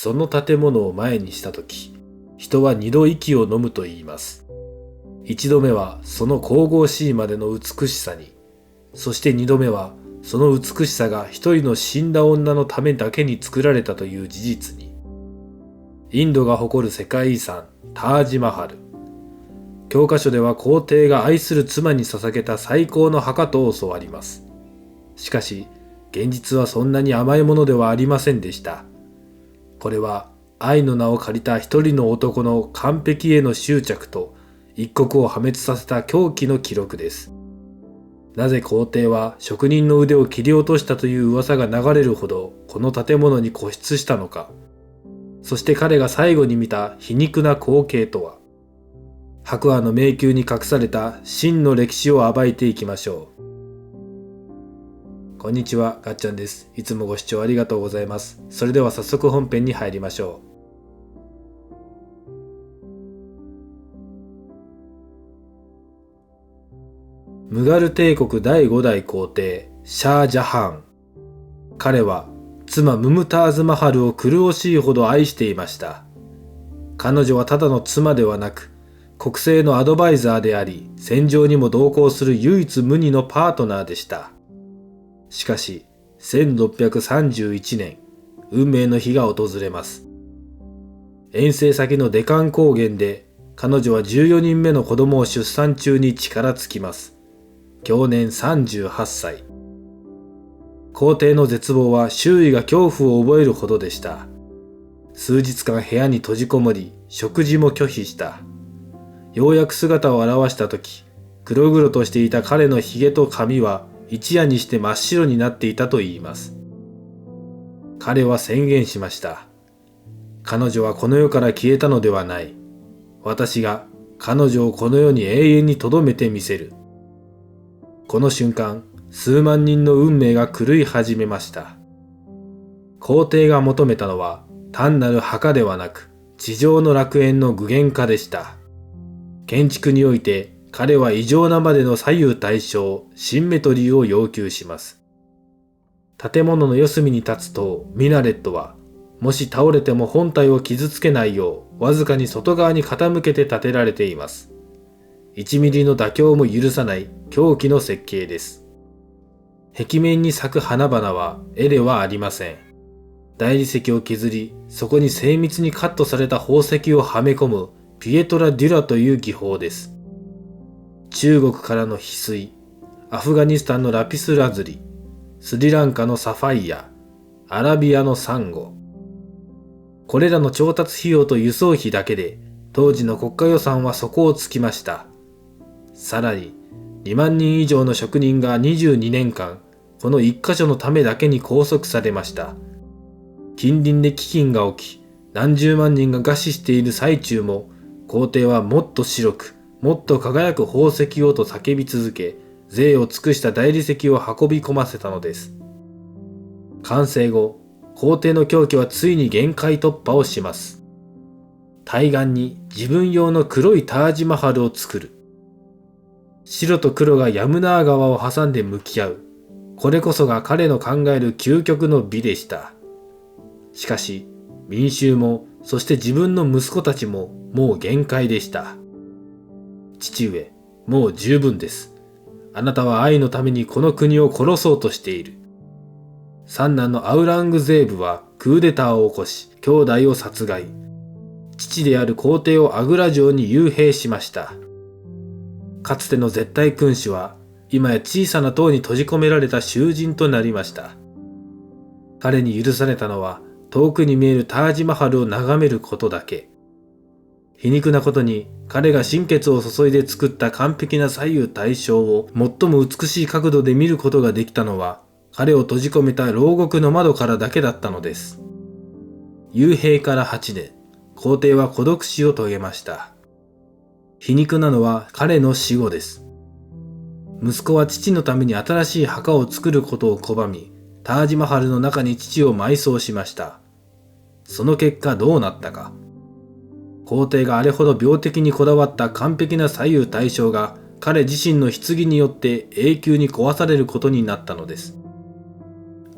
その建物を前にしたとき、人は二度息を飲むと言います。一度目はその神々しいまでの美しさに、そして二度目はその美しさが一人の死んだ女のためだけに作られたという事実に。インドが誇る世界遺産タージマハル。教科書では皇帝が愛する妻に捧げた最高の墓と教わります。しかし現実はそんなに甘いものではありませんでした。これは愛の名を借りた一人の男の完璧への執着と一国を破滅させた狂気の記録です。なぜ皇帝は職人の腕を切り落としたという噂が流れるほどこの建物に固執したのか。そして彼が最後に見た皮肉な光景とは。白亜の迷宮に隠された真の歴史を暴いていきましょう。こんにちは、がっちゃんです。いつもご視聴ありがとうございます。それでは早速本編に入りましょう。ムガル帝国第5代皇帝シャージャハーン。彼は妻ムムターズ・マハルを狂おしいほど愛していました。彼女はただの妻ではなく、国政のアドバイザーであり、戦場にも同行する唯一無二のパートナーでした。しかし、1631年、運命の日が訪れます。遠征先のデカン高原で、彼女は14人目の子供を出産中に力尽きます。享年38歳。皇帝の絶望は周囲が恐怖を覚えるほどでした。数日間部屋に閉じこもり、食事も拒否した。ようやく姿を現したとき、黒々としていた彼のひげと髪は一夜にして真っ白になっていたといいます。彼は宣言しました。彼女はこの世から消えたのではない。私が彼女をこの世に永遠に留めてみせる。この瞬間、数万人の運命が狂い始めました。皇帝が求めたのは単なる墓ではなく、地上の楽園の具現化でした。建築において彼は異常なまでの左右対称、シンメトリーを要求します。建物の四隅に立つ塔、ミナレットは、もし倒れても本体を傷つけないよう、わずかに外側に傾けて建てられています。1ミリの妥協も許さない狂気の設計です。壁面に咲く花々は絵ではありません。大理石を削り、そこに精密にカットされた宝石をはめ込むピエトラ・デュラという技法です。中国からの翡翠、アフガニスタンのラピスラズリ、スリランカのサファイア、アラビアのサンゴ。これらの調達費用と輸送費だけで、当時の国家予算は底をつきました。さらに、2万人以上の職人が22年間、この1箇所のためだけに拘束されました。近隣で飢饉が起き、何十万人が餓死している最中も、皇帝はもっと白く、もっと輝く宝石をと叫び続け、贅を尽くした大理石を運び込ませたのです。完成後、皇帝の狂気はついに限界突破をします。対岸に自分用の黒いタージマハルを作る。白と黒がヤムナー川を挟んで向き合う。これこそが彼の考える究極の美でした。しかし、民衆も、そして自分の息子たちももう限界でした。父上、もう十分です。あなたは愛のためにこの国を殺そうとしている。三男のアウラングゼーブはクーデターを起こし、兄弟を殺害。父である皇帝をアグラ城に幽閉しました。かつての絶対君主は、今や小さな塔に閉じ込められた囚人となりました。彼に許されたのは、遠くに見えるタージマハルを眺めることだけ。皮肉なことに、彼が心血を注いで作った完璧な左右対称を最も美しい角度で見ることができたのは、彼を閉じ込めた牢獄の窓からだけだったのです。幽閉から8年、皇帝は孤独死を遂げました。皮肉なのは彼の死後です。息子は父のために新しい墓を作ることを拒み、タージマハルの中に父を埋葬しました。その結果どうなったか。皇帝があれほど病的にこだわった完璧な左右対称が彼自身の棺によって永久に壊されることになったのです。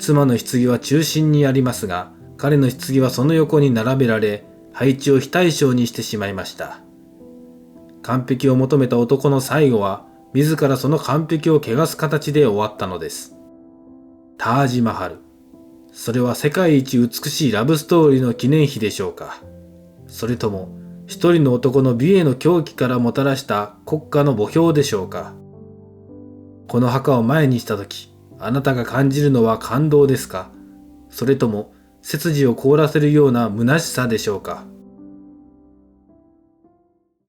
妻の棺は中心にありますが、彼の棺はその横に並べられ、配置を非対称にしてしまいました。完璧を求めた男の最後は、自らその完璧を汚す形で終わったのです。タージマハル。それは世界一美しいラブストーリーの記念碑でしょうか。それとも、一人の男の美への狂気からもたらした国家の墓標でしょうか。この墓を前にしたとき、あなたが感じるのは感動ですか？それとも、背筋を凍らせるような虚しさでしょうか。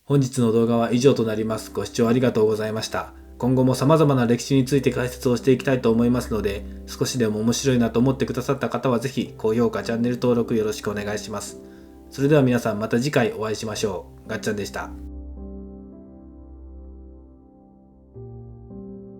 本日の動画は以上となります。ご視聴ありがとうございました。今後も様々な歴史について解説をしていきたいと思いますので、少しでも面白いなと思ってくださった方はぜひ高評価、チャンネル登録よろしくお願いします。それでは皆さんまた次回お会いしましょう。がっちゃんでした。